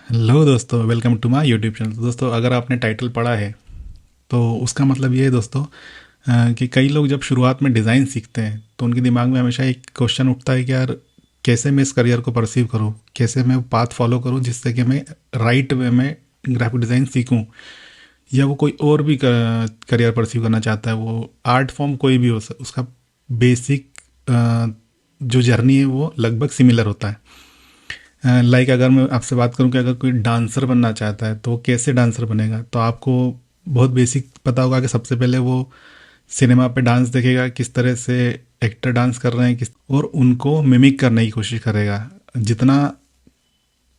Hello दोस्तों, welcome to my YouTube channel. तो दोस्तों, अगर आपने टाइटल पढ़ा है तो उसका मतलब ये है दोस्तों कि कई लोग जब शुरुआत में डिज़ाइन सीखते हैं तो उनके दिमाग में हमेशा एक क्वेश्चन उठता है कि यार कैसे मैं इस करियर को परसीव करूँ, कैसे मैं पाथ फॉलो करूँ जिससे कि मैं राइट वे में ग्राफिक डिज़ाइन सीखूँ। या वो कोई और भी करियर परसीव करना चाहता है, वो आर्ट फॉर्म कोई भी हो, उसका बेसिक जो जर्नी है वो लगभग सिमिलर होता है। लाइक अगर मैं आपसे बात करूं कि अगर कोई डांसर बनना चाहता है तो वो कैसे डांसर बनेगा, तो आपको बहुत बेसिक पता होगा कि सबसे पहले वो सिनेमा पे डांस देखेगा, किस तरह से एक्टर डांस कर रहे हैं किस, और उनको मिमिक करने की कोशिश करेगा। जितना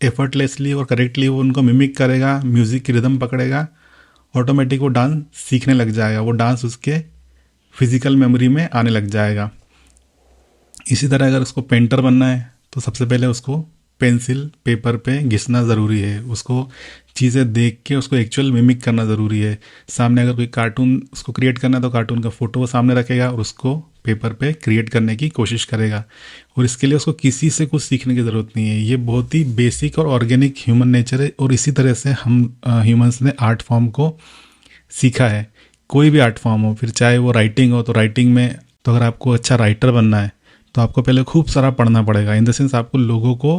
एफर्टलेसली और करेक्टली वो उनको मिमिक करेगा, म्यूज़िक की रिदम पकड़ेगा, ऑटोमेटिक वो डांस सीखने लग जाएगा, वो डांस उसके फिजिकल मेमोरी में आने लग जाएगा। इसी तरह अगर उसको पेंटर बनना है तो सबसे पहले उसको पेंसिल पेपर पे घिसना ज़रूरी है, उसको चीज़ें देख के उसको एक्चुअल मिमिक करना ज़रूरी है। सामने अगर कोई कार्टून उसको क्रिएट करना है तो कार्टून का फ़ोटो वो सामने रखेगा और उसको पेपर पे क्रिएट करने की कोशिश करेगा। और इसके लिए उसको किसी से कुछ सीखने की ज़रूरत नहीं है, ये बहुत ही बेसिक और ऑर्गेनिक ह्यूमन नेचर है। और इसी तरह से हम ह्यूमंस ने आर्ट फॉर्म को सीखा है। कोई भी आर्ट फॉर्म हो, फिर चाहे वो राइटिंग हो, तो राइटिंग में तो अगर आपको अच्छा राइटर बनना है तो आपको पहले खूब सारा पढ़ना पड़ेगा। इन द सेंस आपको लोगों को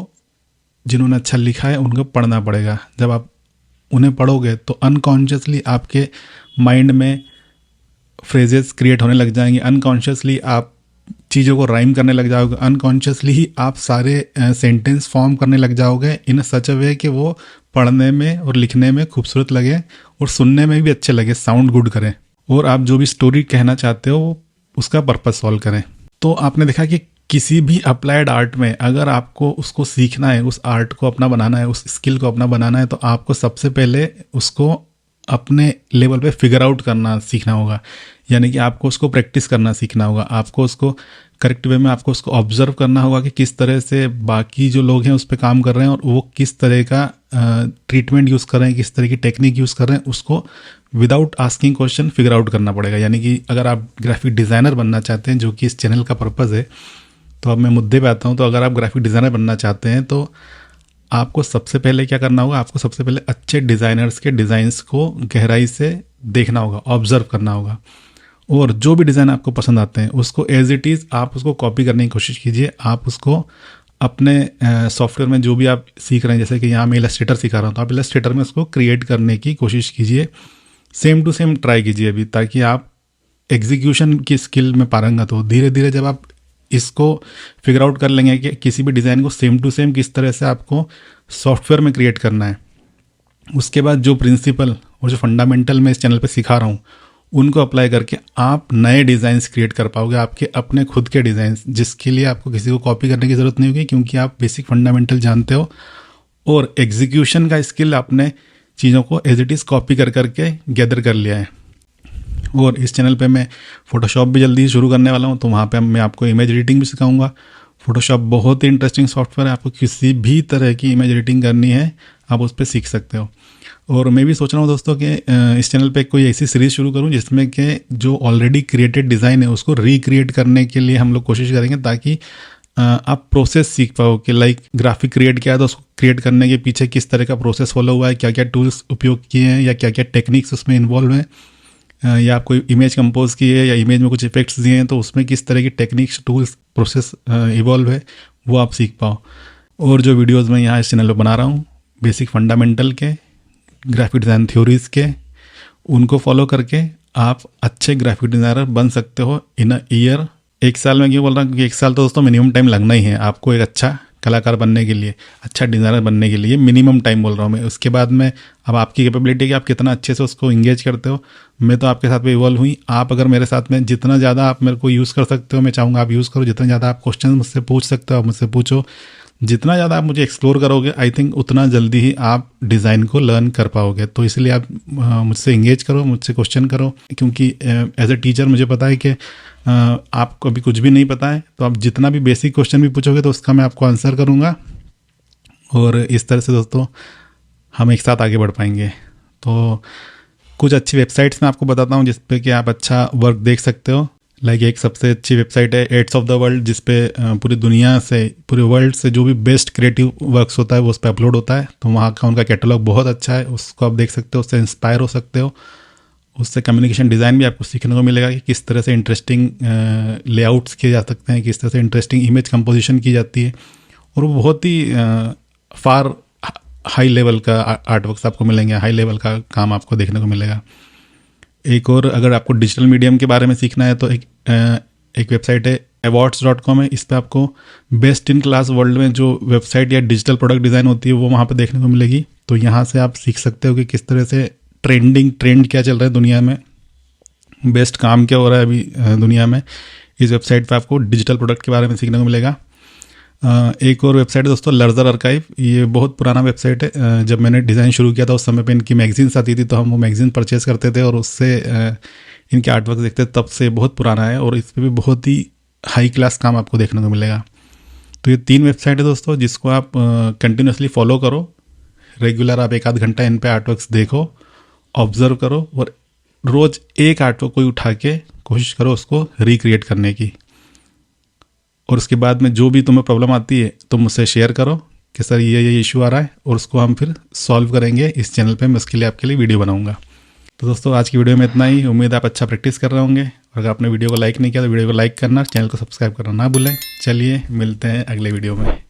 जिन्होंने अच्छा लिखा है उनको पढ़ना पड़ेगा। जब आप उन्हें पढ़ोगे तो अनकॉन्शियसली आपके माइंड में फ्रेजेस क्रिएट होने लग जाएंगे, अनकॉन्शियसली आप चीज़ों को राइम करने लग जाओगे, अनकॉन्शियसली ही आप सारे सेंटेंस फॉर्म करने लग जाओगे इन सच अ वे कि वो पढ़ने में और लिखने में खूबसूरत लगे और सुनने में भी अच्छे लगे, साउंड गुड करें, और आप जो भी स्टोरी कहना चाहते हो उसका पर्पस सॉल्व करें। तो आपने देखा कि किसी भी अप्लाइड आर्ट में अगर आपको उसको सीखना है, उस आर्ट को अपना बनाना है, उस स्किल को अपना बनाना है, तो आपको सबसे पहले उसको अपने लेवल पे फिगर आउट करना सीखना होगा। यानी कि आपको उसको प्रैक्टिस करना सीखना होगा, आपको उसको करेक्ट वे में आपको उसको ऑब्जर्व करना होगा कि किस तरह से बाकी जो लोग हैं उस पर काम कर रहे हैं और वो किस तरह का ट्रीटमेंट यूज़ कर रहे हैं, किस तरह की टेक्निक यूज़ कर रहे हैं, उसको without asking question figure out करना पड़ेगा। यानी कि अगर आप ग्राफिक डिज़ाइनर बनना चाहते हैं, जो कि इस चैनल का पर्पज़ है, तो अब मैं मुद्दे पे आता हूँ। तो अगर आप ग्राफिक डिज़ाइनर बनना चाहते हैं तो आपको सबसे पहले क्या करना होगा, आपको सबसे पहले अच्छे डिज़ाइनर्स के डिज़ाइंस को गहराई से देखना होगा, ऑब्जर्व करना होगा, और जो भी डिज़ाइन आपको पसंद आते हैं उसको एज इट इज़ आप उसको कॉपी करने की कोशिश कीजिए। आप उसको अपने सॉफ्टवेयर में जो भी आप सीख रहे हैं, जैसे कि यहाँ मैं इलस्ट्रेटर सिखा रहा हूँ, तो आप इलस्ट्रेटर में उसको क्रिएट करने की कोशिश कीजिए, सेम टू सेम ट्राई कीजिए अभी, ताकि आप एग्जीक्यूशन की स्किल में पारंगत हो। धीरे धीरे जब आप इसको फिगर आउट कर लेंगे कि किसी भी डिज़ाइन को सेम टू सेम किस तरह से आपको सॉफ्टवेयर में क्रिएट करना है, उसके बाद जो प्रिंसिपल और जो फंडामेंटल मैं इस चैनल पे सिखा रहा हूँ उनको अप्लाई करके आप नए डिज़ाइंस क्रिएट कर पाओगे, आपके अपने खुद के डिज़ाइंस, जिसके लिए आपको किसी को कॉपी करने की ज़रूरत नहीं होगी, क्योंकि आप बेसिक फंडामेंटल जानते हो और एग्जीक्यूशन का स्किल आपने चीज़ों को एज इट इज़ कॉपी कर करके गैदर कर लिया है। और इस चैनल पे मैं फ़ोटोशॉप भी जल्दी शुरू करने वाला हूँ, तो वहाँ पे मैं आपको इमेज एडिटिंग भी सिखाऊंगा। फ़ोटोशॉप बहुत ही इंटरेस्टिंग सॉफ्टवेयर है, आपको किसी भी तरह की इमेज एडिटिंग करनी है आप उस पर सीख सकते हो। और मैं भी सोच रहा हूँ दोस्तों कि इस चैनल पे कोई ऐसी सीरीज़ शुरू करूँ जिसमें कि जो ऑलरेडी क्रिएटेड डिज़ाइन है उसको रिक्रिएट करने के लिए हम लोग कोशिश करेंगे, ताकि आप प्रोसेस सीख पाओ कि लाइक ग्राफिक क्रिएट किया है तो उसको क्रिएट करने के पीछे किस तरह का प्रोसेस फॉलो हुआ है, क्या क्या टूल्स उपयोग किए हैं या क्या क्या टेक्निक्स उसमें इन्वॉल्व हैं, या आप कोई इमेज कंपोज की है या इमेज में कुछ इफेक्ट्स दिए हैं तो उसमें किस तरह की टेक्निक्स टूल्स प्रोसेस इवॉल्व है, वो आप सीख पाओ। और जो वीडियोस मैं यहाँ इस चैनल पर बना रहा हूँ बेसिक फंडामेंटल के, ग्राफिक डिज़ाइन थ्योरीज़ के, उनको फॉलो करके आप अच्छे ग्राफिक डिज़ाइनर बन सकते हो इन अ ईयर। एक साल में क्यों बोल रहा हूँ, क्योंकि एक साल तो दोस्तों मिनिमम टाइम लगना ही है आपको एक अच्छा कलाकार बनने के लिए, अच्छा डिज़ाइनर बनने के लिए मिनिमम टाइम बोल रहा हूँ मैं। उसके बाद में अब आपकी कैपेबिलिटी कि आप कितना अच्छे से उसको इंगेज करते हो। मैं तो आपके साथ में इवॉल्व हुई, आप अगर मेरे साथ में जितना ज़्यादा आप मेरे को यूज़ कर सकते हो मैं चाहूँगा आप यूज़ करो, जितना ज़्यादा आप क्वेश्चन मुझसे पूछ सकते हो आप मुझसे पूछो, जितना ज़्यादा आप मुझे एक्सप्लोर करोगे आई थिंक उतना जल्दी ही आप डिज़ाइन को लर्न कर पाओगे। तो इसलिए आप मुझसे इंगेज करो, मुझसे क्वेश्चन करो, क्योंकि एज ए टीचर मुझे पता है कि आपको अभी कुछ भी नहीं पता है, तो आप जितना भी बेसिक क्वेश्चन भी पूछोगे तो उसका मैं आपको आंसर करूँगा, और इस तरह से दोस्तों हम एक साथ आगे बढ़ पाएंगे। तो कुछ अच्छी वेबसाइट्स मैं आपको बताता हूँ जिस पे कि आप अच्छा वर्क देख सकते हो, लाइक एक सबसे अच्छी वेबसाइट है एड्स ऑफ द वर्ल्ड, जिसपे पूरी दुनिया से, पूरे वर्ल्ड से जो भी बेस्ट क्रिएटिव वर्क्स होता है वो उस पर अपलोड होता है। तो वहाँ का उनका कैटलॉग बहुत अच्छा है, उसको आप देख सकते हो, उससे इंस्पायर हो सकते हो। उससे कम्युनिकेशन डिज़ाइन भी आपको सीखने को मिलेगा कि किस तरह से इंटरेस्टिंग लेआउट्स किए जा सकते हैं, किस तरह से इंटरेस्टिंग इमेज कंपोजिशन की जाती है। और वो बहुत ही फार हाई लेवल का आर्ट वर्क्स आपको मिलेंगे, हाई लेवल का काम आपको देखने को मिलेगा। एक और अगर आपको डिजिटल मीडियम के बारे में सीखना है तो एक वेबसाइट है awards.com है। इस पर आपको बेस्ट इन क्लास वर्ल्ड में जो वेबसाइट या डिजिटल प्रोडक्ट डिज़ाइन होती है वो वहाँ पर देखने को मिलेगी। तो यहाँ से आप सीख सकते हो कि किस तरह से ट्रेंड क्या चल रहा है दुनिया में, बेस्ट काम क्या हो रहा है अभी दुनिया में। इस वेबसाइट पे आपको डिजिटल प्रोडक्ट के बारे में सीखने को मिलेगा। एक और वेबसाइट है दोस्तों लर्जर आर्काइव। ये बहुत पुराना वेबसाइट है। जब मैंने डिज़ाइन शुरू किया था उस समय पे इनकी मैगजीन्स आती थी, तो हम वो मैगजीन परचेज़ करते थे और उससे इनके आर्ट वर्क देखते थे। तब से बहुत पुराना है और इस पर भी बहुत ही हाई क्लास काम आपको देखने को मिलेगा। तो ये 3 वेबसाइट है दोस्तों जिसको आप कंटिन्यूसली फॉलो करो। रेगुलर आप 1 आध घंटा इन पे आर्ट वर्क्स देखो, ऑब्जर्व करो और रोज़ एक आर्ट वर्क कोई उठा के कोशिश करो उसको रिक्रिएट करने की। और उसके बाद में जो भी तुम्हें प्रॉब्लम आती है तो मुझसे शेयर करो कि सर ये इशू आ रहा है, और उसको हम फिर सॉल्व करेंगे इस चैनल पे। मैं उसके लिए आपके लिए वीडियो बनाऊंगा। तो दोस्तों आज की वीडियो में इतना ही। उम्मीद है आप अच्छा प्रैक्टिस कर रहे होंगे। और अगर आपने वीडियो को लाइक नहीं किया तो वीडियो को लाइक करना, चैनल को सब्सक्राइब करना ना भूलें। चलिए मिलते हैं अगले वीडियो में।